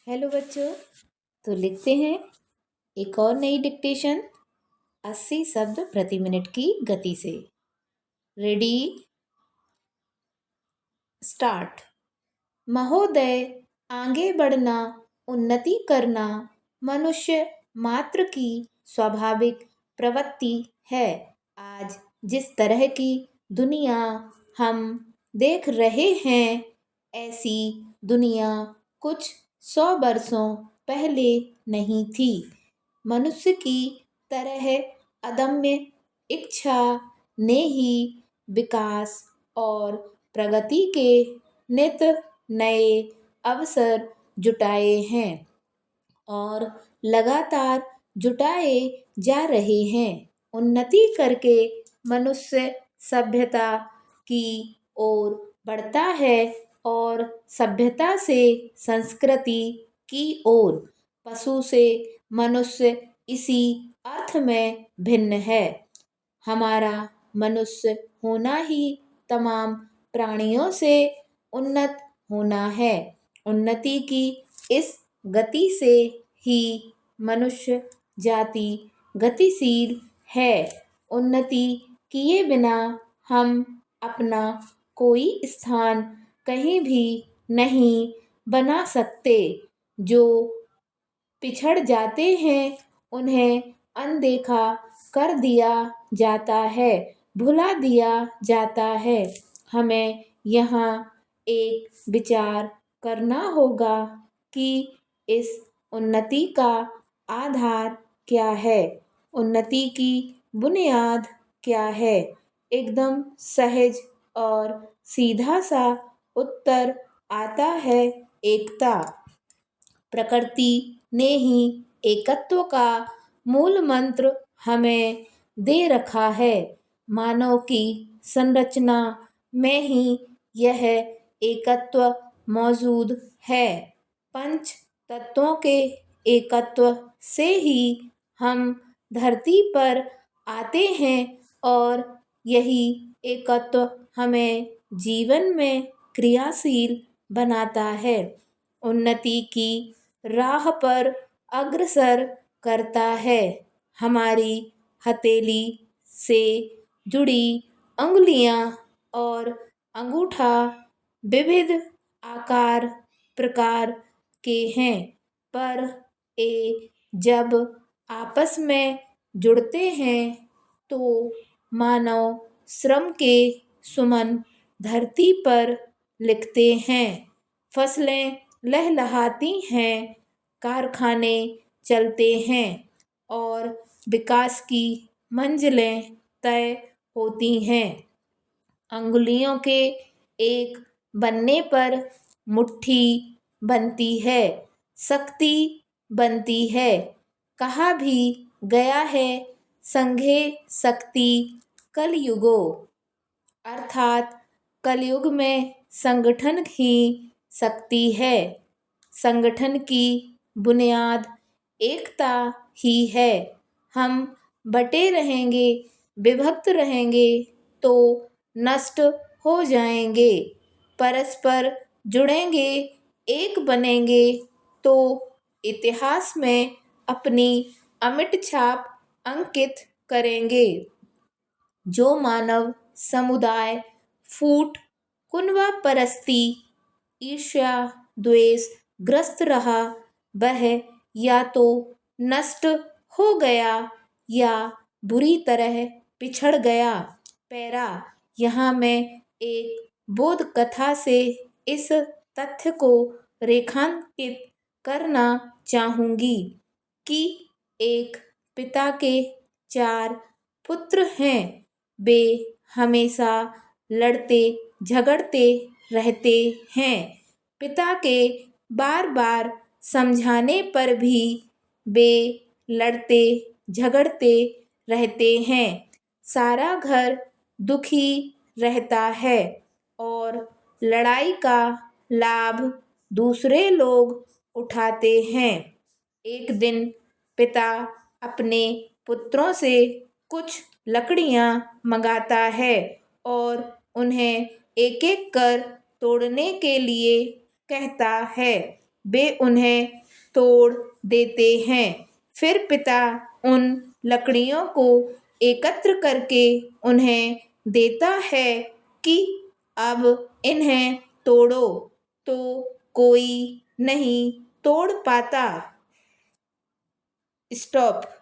Hello बच्चों। तो लिखते हैं एक और नई डिक्टेशन 80 शब्द प्रति मिनट की गति से। Ready, start. महोदय, आगे बढ़ना, उन्नति करना मनुष्य मात्र की स्वाभाविक प्रवृत्ति है। आज जिस तरह की दुनिया हम देख रहे हैं, ऐसी दुनिया कुछ 100 वर्षों पहले नहीं थी। मनुष्य की तरह अदम्य इच्छा ने ही विकास और प्रगति के नित नए अवसर जुटाए हैं और लगातार जुटाए जा रहे हैं। उन्नति करके मनुष्य सभ्यता की ओर बढ़ता है और सभ्यता से संस्कृति की ओर। पशु से मनुष्य इसी अर्थ में भिन्न है। हमारा मनुष्य होना ही तमाम प्राणियों से उन्नत होना है। उन्नति की इस गति से ही मनुष्य जाति गतिशील है। उन्नति किए बिना हम अपना कोई स्थान कहीं भी नहीं बना सकते। जो पिछड़ जाते हैं उन्हें अनदेखा कर दिया जाता है, भुला दिया जाता है। हमें यहाँ एक विचार करना होगा कि इस उन्नति का आधार क्या है, उन्नति की बुनियाद क्या है। एकदम सहज और सीधा सा उत्तर आता है, एकता। प्रकृति ने ही एकत्व का मूल मंत्र हमें दे रखा है। मानव की संरचना में ही यह एकत्व मौजूद है। पंच तत्वों के एकत्व से ही हम धरती पर आते हैं और यही एकत्व हमें जीवन में क्रियाशील बनाता है, उन्नति की राह पर अग्रसर करता है। हमारी हथेली से जुड़ी अंगुलियां और अंगूठा विविध आकार प्रकार के हैं, पर ये जब आपस में जुड़ते हैं तो मानव श्रम के सुमन धरती पर लिखते हैं। फसलें लहलहाती हैं, कारखाने चलते हैं और विकास की मंजिलें तय होती हैं। अंगुलियों के एक बनने पर मुट्ठी बनती है, शक्ति बनती है। कहा भी गया है, संघे शक्ति कलयुगो, अर्थात कलयुग में संगठन ही शक्ति है। संगठन की बुनियाद एकता ही है। हम बटे रहेंगे, विभक्त रहेंगे तो नष्ट हो जाएंगे। परस्पर जुड़ेंगे, एक बनेंगे तो इतिहास में अपनी अमिट छाप अंकित करेंगे। जो मानव समुदाय फूट कुनवा परस्ती, ईर्ष्या द्वेष ग्रस्त रहा, वह या तो नष्ट हो गया या बुरी तरह पिछड़ गया। पैरा, यहाँ मैं एक बोध कथा से इस तथ्य को रेखांकित करना चाहूँगी कि एक पिता के 4 पुत्र हैं। वे हमेशा लड़ते झगड़ते रहते हैं। पिता के बार बार समझाने पर भी वे लड़ते झगड़ते रहते हैं। सारा घर दुखी रहता है और लड़ाई का लाभ दूसरे लोग उठाते हैं। एक दिन पिता अपने पुत्रों से कुछ लकड़ियां मंगाता है और उन्हें एक एक कर तोड़ने के लिए कहता है। वे उन्हें तोड़ देते हैं। फिर पिता उन लकड़ियों को एकत्र करके उन्हें देता है कि अब इन्हें तोड़ो, तो कोई नहीं तोड़ पाता। स्टॉप।